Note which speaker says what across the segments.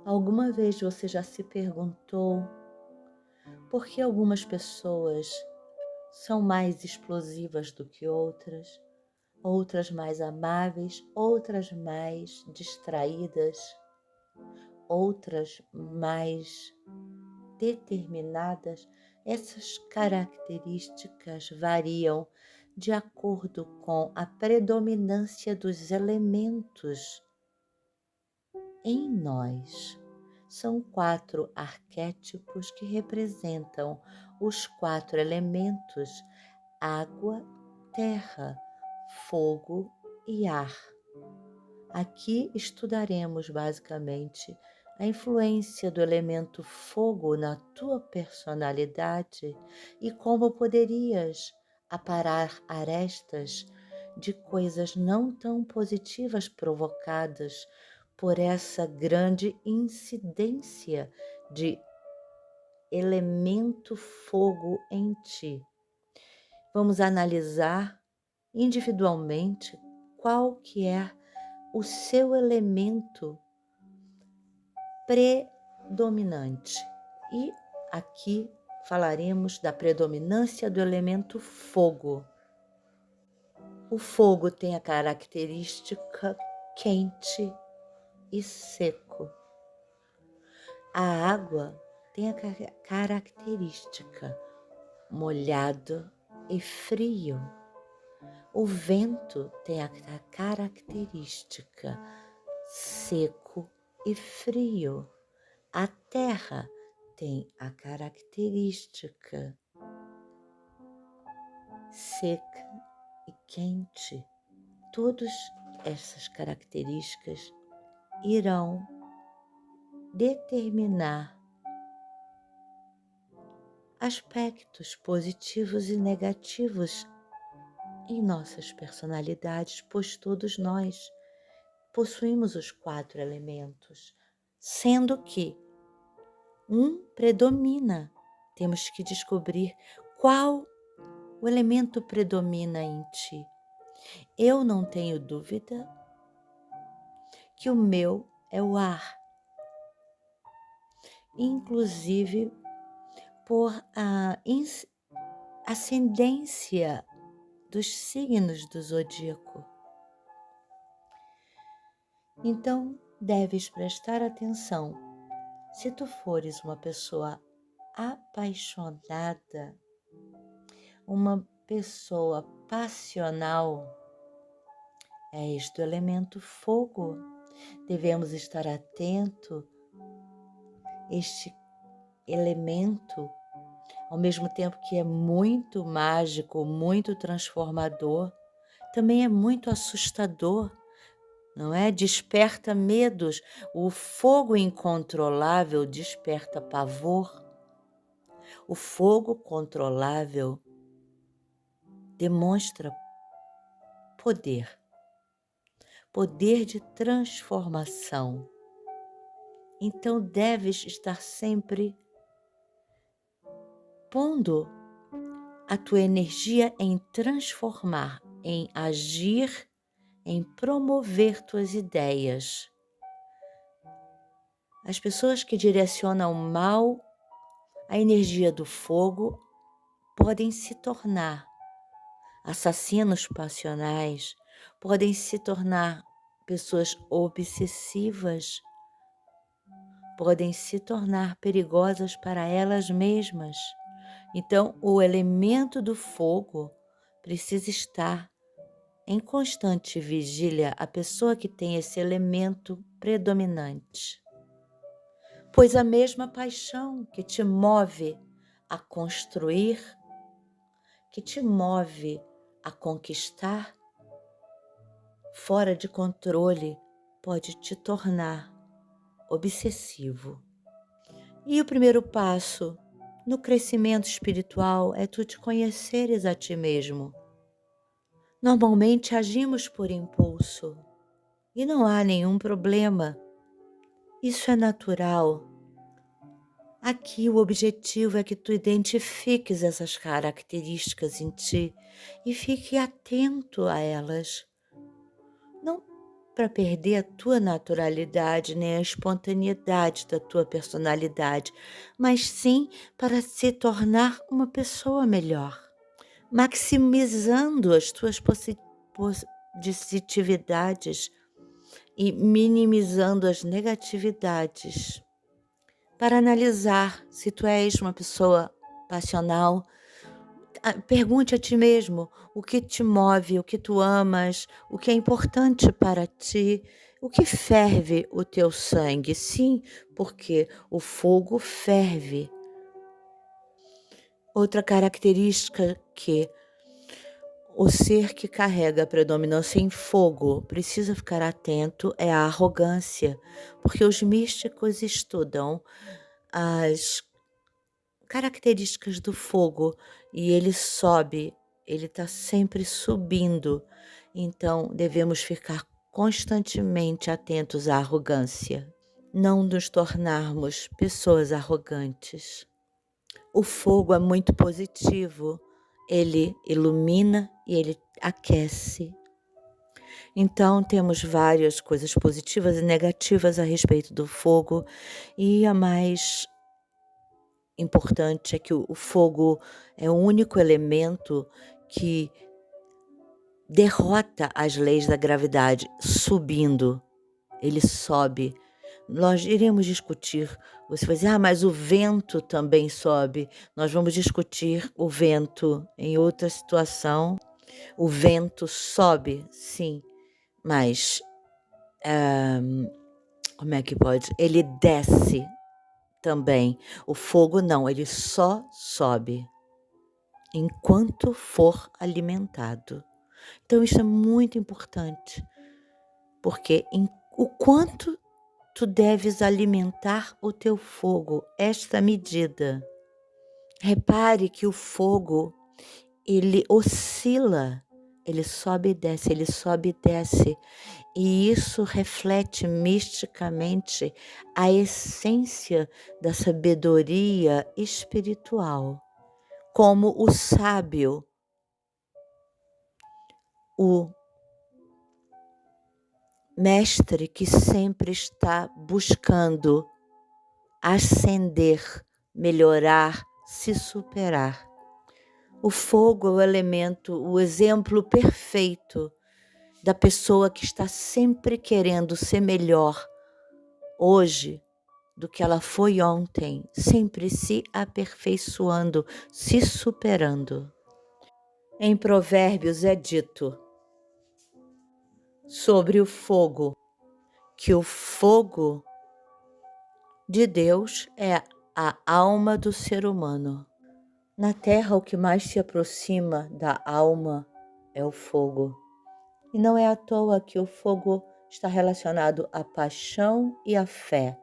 Speaker 1: Alguma vez você já se perguntou por que algumas pessoas são mais explosivas do que outras, outras mais amáveis, outras mais distraídas, outras mais determinadas? Essas características variam de acordo com a predominância dos elementos em nós. São 4 arquétipos que representam os 4 elementos: água, terra, fogo e ar. Aqui estudaremos basicamente a influência do elemento fogo na tua personalidade e como poderias aparar arestas de coisas não tão positivas provocadas por essa grande incidência de elemento fogo em ti. Vamos analisar individualmente qual que é o seu elemento predominante. E aqui falaremos da predominância do elemento fogo. O fogo tem a característica quente e seco. A água tem a característica molhado e frio. O vento tem a característica seco e frio. A terra tem a característica seca e quente. Todas essas características irão determinar aspectos positivos e negativos em nossas personalidades, pois todos nós possuímos os 4 elementos, sendo que um predomina. Temos que descobrir qual o elemento predomina em ti. Eu não tenho dúvida que o meu é o ar, inclusive por a ascendência dos signos do zodíaco. Então, deves prestar atenção. Se tu fores uma pessoa apaixonada, uma pessoa passional, és do elemento fogo. Devemos estar atento este elemento, ao mesmo tempo que é muito mágico, muito transformador, também é muito assustador, não é? Desperta medos. O fogo incontrolável desperta pavor. O fogo controlável demonstra poder, poder de transformação. Então deves estar sempre pondo a tua energia em transformar, em agir, em promover tuas ideias. As pessoas que direcionam mal a energia do fogo podem se tornar assassinos passionais, podem se tornar pessoas obsessivas, podem se tornar perigosas para elas mesmas. Então, o elemento do fogo precisa estar em constante vigília, a pessoa que tem esse elemento predominante. Pois a mesma paixão que te move a construir, que te move a conquistar, fora de controle, pode te tornar obsessivo. E o primeiro passo no crescimento espiritual é tu te conheceres a ti mesmo. Normalmente agimos por impulso e não há nenhum problema. Isso é natural. Aqui o objetivo é que tu identifiques essas características em ti e fique atento a elas. Não para perder a tua naturalidade, nem a espontaneidade da tua personalidade, mas sim para se tornar uma pessoa melhor, maximizando as tuas positividades e minimizando as negatividades. Para analisar se tu és uma pessoa passional, pergunte a ti mesmo o que te move, o que tu amas, o que é importante para ti, o que ferve o teu sangue. Sim, porque o fogo ferve. Outra característica que o ser que carrega a predominância em fogo precisa ficar atento é a arrogância, porque os místicos estudam as características do fogo e ele sobe, ele está sempre subindo. Então devemos ficar constantemente atentos à arrogância, não nos tornarmos pessoas arrogantes. O fogo é muito positivo, ele ilumina e ele aquece. Então temos várias coisas positivas e negativas a respeito do fogo, e a mais importante é que o fogo é o único elemento que derrota as leis da gravidade subindo. Ele sobe. Nós iremos discutir. Você vai dizer, mas o vento também sobe. Nós vamos discutir o vento em outra situação. O vento sobe, sim, mas como é que pode? Ele desce também. O fogo não, ele só sobe enquanto for alimentado. Então isso é muito importante, porque o quanto tu deves alimentar o teu fogo, esta medida. Repare que o fogo, ele oscila, ele sobe e desce, ele sobe e desce. E isso reflete misticamente a essência da sabedoria espiritual. Como o sábio, o mestre que sempre está buscando ascender, melhorar, se superar. O fogo é o elemento, o exemplo perfeito da pessoa que está sempre querendo ser melhor hoje do que ela foi ontem, sempre se aperfeiçoando, se superando. Em Provérbios é dito sobre o fogo, que o fogo de Deus é a alma do ser humano. Na terra, o que mais se aproxima da alma é o fogo. E não é à toa que o fogo está relacionado à paixão e à fé.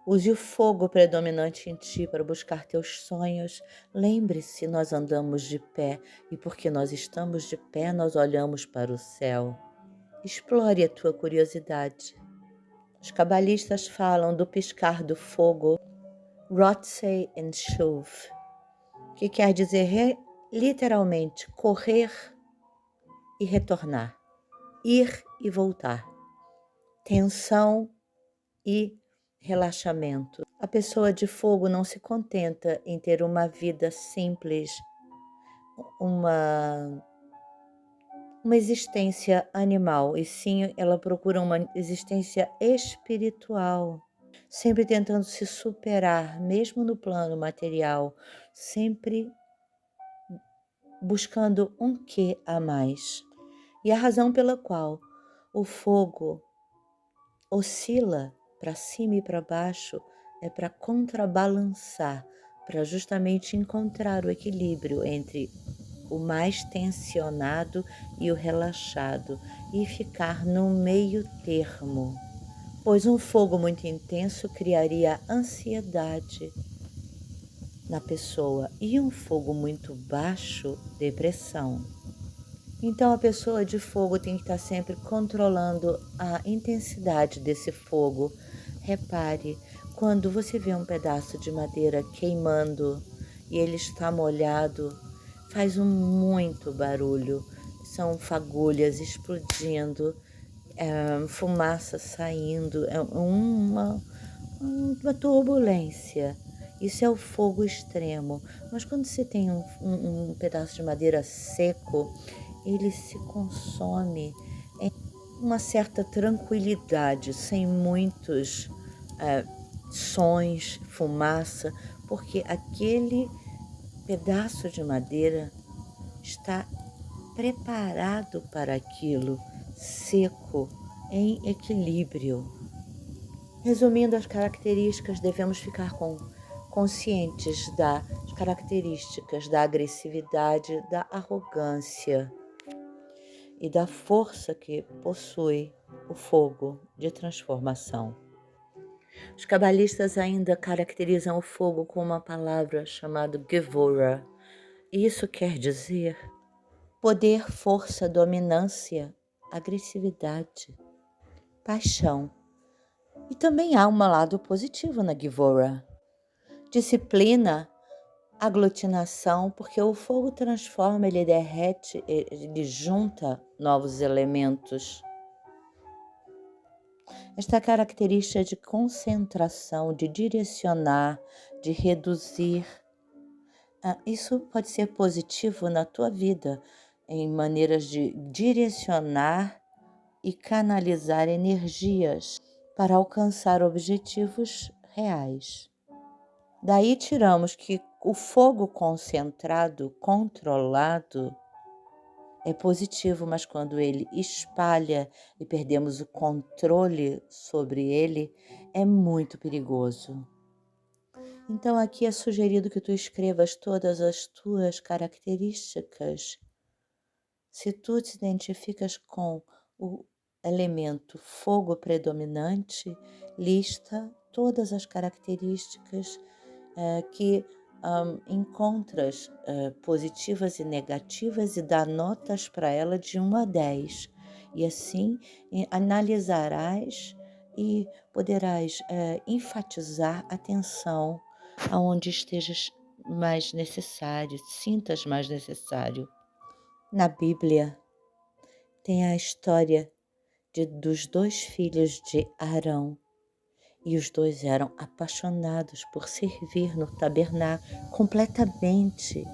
Speaker 1: Use o fogo predominante em ti para buscar teus sonhos. Lembre-se, nós andamos de pé e porque nós estamos de pé, nós olhamos para o céu. Explore a tua curiosidade. Os cabalistas falam do piscar do fogo, Rotsei and Shuv, que quer dizer literalmente correr e retornar, ir e voltar, tensão e relaxamento. A pessoa de fogo não se contenta em ter uma vida simples, uma existência animal, e sim ela procura uma existência espiritual, sempre tentando se superar, mesmo no plano material, sempre buscando um quê a mais. E a razão pela qual o fogo oscila para cima e para baixo é para contrabalançar, para justamente encontrar o equilíbrio entre o mais tensionado e o relaxado e ficar no meio termo, pois um fogo muito intenso criaria ansiedade na pessoa e um fogo muito baixo, depressão. Então a pessoa de fogo tem que estar sempre controlando a intensidade desse fogo. Repare, quando você vê um pedaço de madeira queimando e ele está molhado, faz muito barulho, são fagulhas explodindo, fumaça saindo, é uma turbulência. Isso é o fogo extremo. Mas quando você tem um pedaço de madeira seco, ele se consome em uma certa tranquilidade, sem muitos sons, fumaça, porque aquele pedaço de madeira está preparado para aquilo, seco, em equilíbrio. Resumindo as características, devemos ficar conscientes das características da agressividade, da arrogância e da força que possui o fogo de transformação. Os cabalistas ainda caracterizam o fogo com uma palavra chamada Gevurah. Isso quer dizer poder, força, dominância, agressividade, paixão. E também há um lado positivo na Gevurah. Disciplina, aglutinação, porque o fogo transforma, ele derrete, ele junta novos elementos. Esta característica de concentração, de direcionar, de reduzir, isso pode ser positivo na tua vida, em maneiras de direcionar e canalizar energias para alcançar objetivos reais. Daí tiramos que o fogo concentrado, controlado, é positivo, mas quando ele espalha e perdemos o controle sobre ele, é muito perigoso. Então aqui é sugerido que tu escrevas todas as tuas características. Se tu te identificas com o elemento fogo predominante, lista todas as características que encontras positivas e negativas e dá notas para ela de 1 a 10. E assim analisarás e poderás enfatizar atenção aonde estejas mais necessário, sintas mais necessário. Na Bíblia tem a história dos 2 filhos de Arão. E os 2 eram apaixonados por servir no tabernáculo, completamente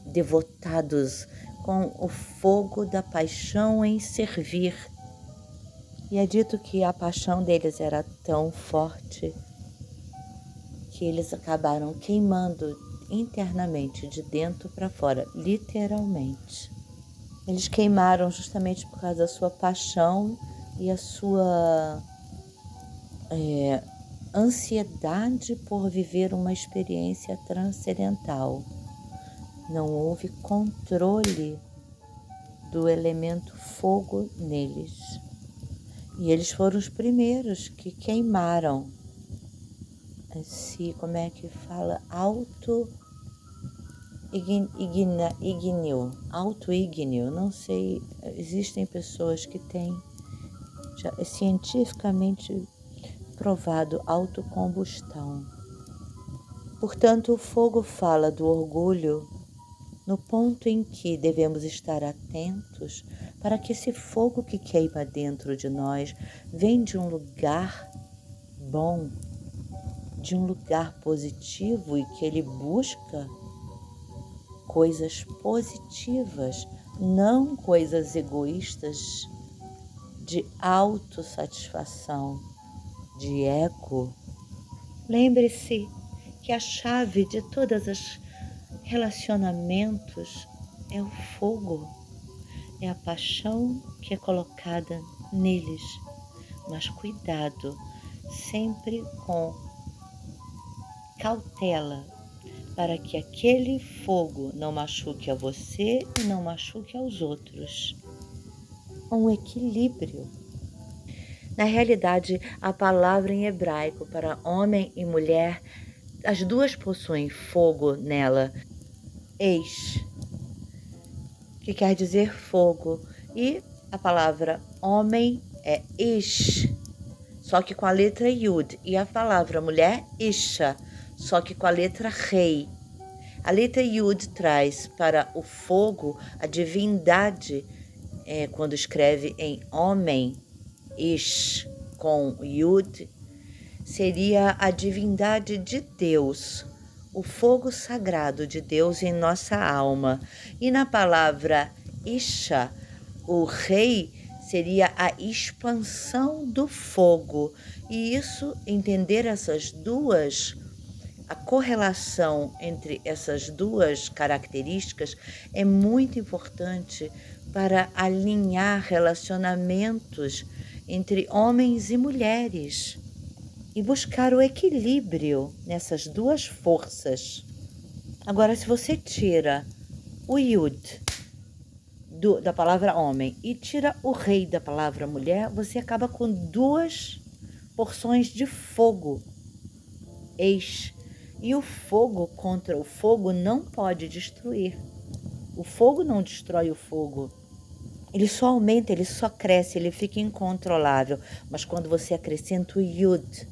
Speaker 1: devotados com o fogo da paixão em servir. E é dito que a paixão deles era tão forte que eles acabaram queimando internamente, de dentro para fora, literalmente. Eles queimaram justamente por causa da sua paixão e a sua ansiedade por viver uma experiência transcendental. Não houve controle do elemento fogo neles. E eles foram os primeiros que queimaram. Como é que fala? Auto-ígneo, não sei, existem pessoas que têm, já é cientificamente provado, autocombustão. Portanto, o fogo fala do orgulho no ponto em que devemos estar atentos para que esse fogo que queima dentro de nós vem de um lugar bom, de um lugar positivo e que ele busca coisas positivas, não coisas egoístas de autossatisfação, de ego. Lembre-se que a chave de todos os relacionamentos é o fogo, é a paixão que é colocada neles. Mas cuidado, sempre com cautela, para que aquele fogo não machuque a você e não machuque aos outros. Um equilíbrio. Na realidade, a palavra em hebraico para homem e mulher, as duas possuem fogo nela. Eis, que quer dizer fogo. E a palavra homem é ish, só que com a letra yud. E a palavra mulher, isha, só que com a letra rei. A letra yud traz para o fogo a divindade quando escreve em homem, Ish, com Yud, seria a divindade de Deus, o fogo sagrado de Deus em nossa alma. E na palavra Isha, o rei seria a expansão do fogo. E isso, entender essas duas, a correlação entre essas duas características é muito importante para alinhar relacionamentos entre homens e mulheres e buscar o equilíbrio nessas duas forças. Agora, se você tira o Yud da palavra homem e tira o rei da palavra mulher, você acaba com duas porções de fogo. Eis. E o fogo contra o fogo não pode destruir. O fogo não destrói o fogo. Ele só aumenta, ele só cresce, ele fica incontrolável. Mas quando você acrescenta o Yud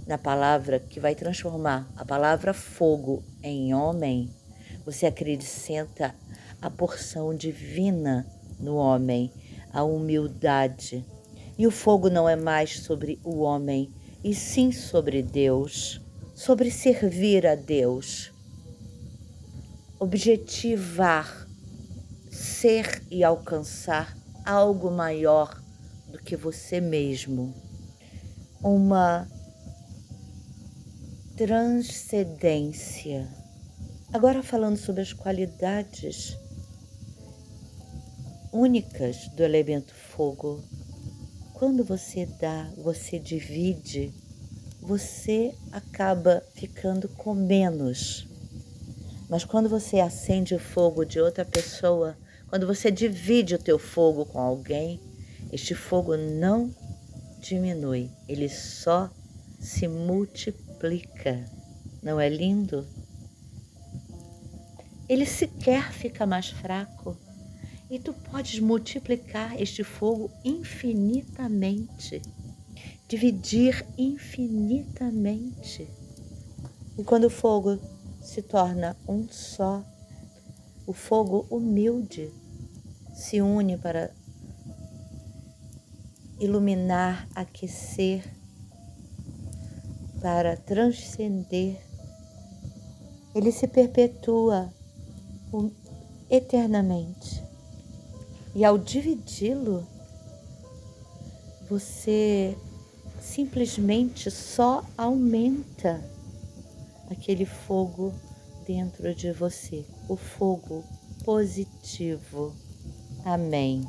Speaker 1: na palavra que vai transformar a palavra fogo em homem, você acrescenta a porção divina no homem, a humildade. E o fogo não é mais sobre o homem, e sim sobre Deus, sobre servir a Deus, objetivar, ser e alcançar algo maior do que você mesmo. Uma transcendência. Agora falando sobre as qualidades únicas do elemento fogo. Quando você dá, você divide, você acaba ficando com menos. Mas quando você acende o fogo de outra pessoa, quando você divide o teu fogo com alguém, este fogo não diminui, ele só se multiplica. Não é lindo? Ele sequer fica mais fraco. E tu podes multiplicar este fogo infinitamente, dividir infinitamente. E quando o fogo se torna um só, o fogo humilde se une para iluminar, aquecer, para transcender. Ele se perpetua eternamente. E ao dividi-lo, você simplesmente só aumenta aquele fogo dentro de você, o fogo positivo. Amém.